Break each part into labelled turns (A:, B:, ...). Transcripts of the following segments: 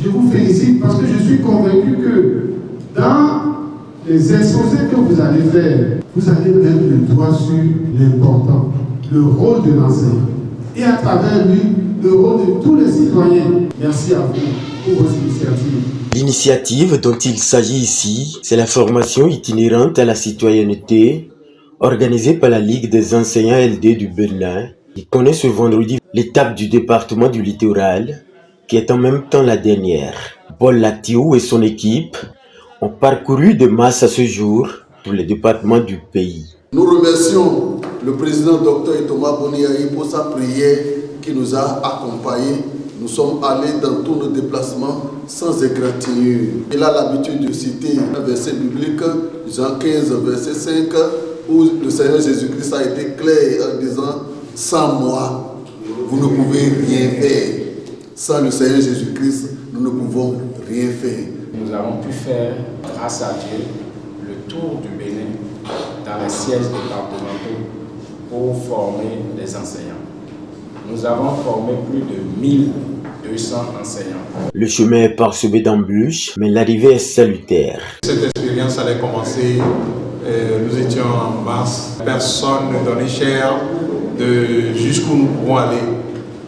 A: Je vous félicite parce que je suis convaincu que dans les exposés que vous allez faire, vous allez mettre le doigt sur l'important, le rôle de l'enseignant. Et à travers lui, le rôle de tous les citoyens. Merci à vous pour vos initiatives.
B: L'initiative dont il s'agit ici, c'est la formation itinérante à la citoyenneté organisée par la Ligue des enseignants LD du Bénin, qui connaît ce vendredi l'étape du département du littoral, qui est en même temps la dernière. Paul Latiou et son équipe ont parcouru de masse à ce jour tous les départements du pays.
C: Nous remercions le président Dr Thomas Boniaï pour sa prière qui nous a accompagnés. Nous sommes allés dans tous nos déplacements sans égratignure. Il a l'habitude de citer un verset biblique, Jean 15, verset 5, où le Seigneur Jésus-Christ a été clair en disant « Sans moi, vous ne pouvez rien faire. Sans le Seigneur Jésus-Christ, nous ne pouvons rien faire. »
D: Nous avons pu faire, grâce à Dieu, le tour du Bénin dans les sièges départementaux pour former les enseignants. Nous avons formé plus de 1200 enseignants.
B: Le chemin est parsemé d'embûches, mais l'arrivée est salutaire.
E: Cette expérience allait commencer, nous étions en mars. Personne ne donnait cher de jusqu'où nous pouvons aller.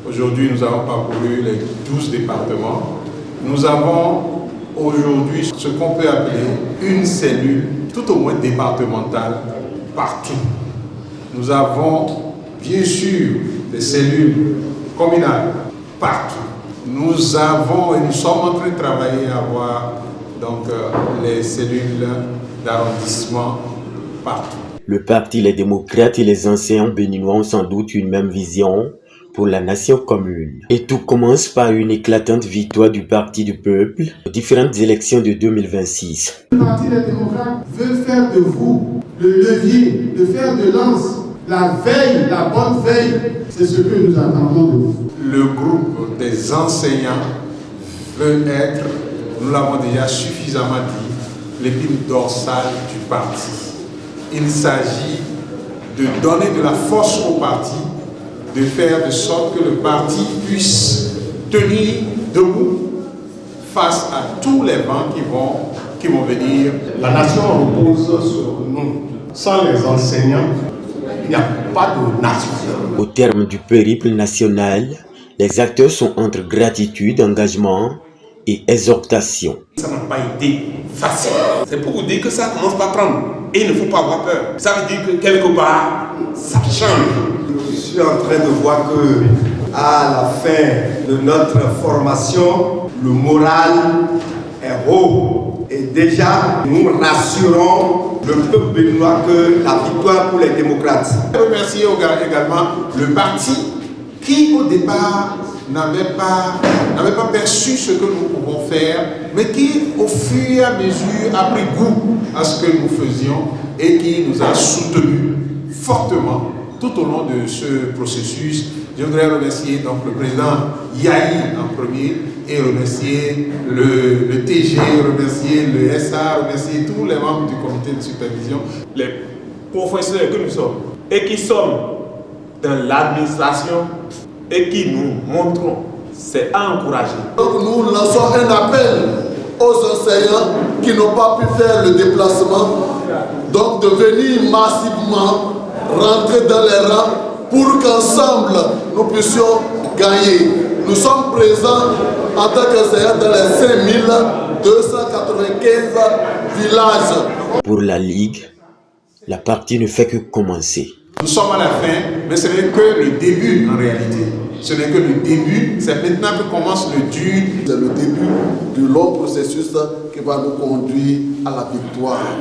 E: Aujourd'hui, nous avons parcouru les 12 départements. Nous avons aujourd'hui ce qu'on peut appeler une cellule, tout au moins départementale, partout. Nous avons bien sûr des cellules communales, partout. Nous avons et nous sommes en train de travailler à avoir donc, les cellules d'arrondissement partout.
B: Le parti Les démocrates et les enseignants béninois ont sans doute une même vision pour la nation commune. Et tout commence par une éclatante victoire du Parti du Peuple aux différentes élections de 2026.
A: Le Parti des démocrates veut faire de vous le levier, de faire de lance, la veille, la bonne veille. C'est ce que nous attendons de vous.
E: Le groupe des enseignants veut être, nous l'avons déjà suffisamment dit, l'épine dorsale du parti. Il s'agit de donner de la force au parti, de faire de sorte que le parti puisse tenir debout face à tous les vents qui vont venir.
F: La nation repose sur nous. Sans les enseignants, il n'y a pas de nation.
B: Au terme du périple national, les acteurs sont entre gratitude, engagement et exhortation.
G: Ça n'a pas été facile. C'est pour vous dire que ça commence par prendre. Et il ne faut pas avoir peur. Ça veut dire que quelque part, ça change.
H: Je suis en train de voir que à la fin de notre formation, le moral est haut. Et déjà, nous rassurons le peuple béninois que la victoire pour les démocrates.
E: Je remercie également le parti qui, au départ, n'avait pas perçu ce que nous pouvons faire, mais qui, au fur et à mesure, a pris goût à ce que nous faisions et qui nous a soutenus fortement tout au long de ce processus. Je voudrais remercier donc le président Yahi en premier et remercier le TG, remercier le SA, remercier tous les membres du comité de supervision.
G: Les professeurs que nous sommes et qui sommes dans l'administration et qui nous montrons, c'est à encourager.
C: Donc nous lançons un appel aux enseignants qui n'ont pas pu faire le déplacement, donc de venir massivement rentrer dans les rangs pour qu'ensemble nous puissions gagner. Nous sommes présents en tant qu'enseignants dans les 5295 villages.
B: Pour la Ligue, la partie ne fait que commencer.
E: Nous sommes à la fin, mais ce n'est que le début en réalité. Ce n'est que le début, c'est maintenant que commence le dur.
C: C'est le début du long processus qui va nous conduire à la victoire.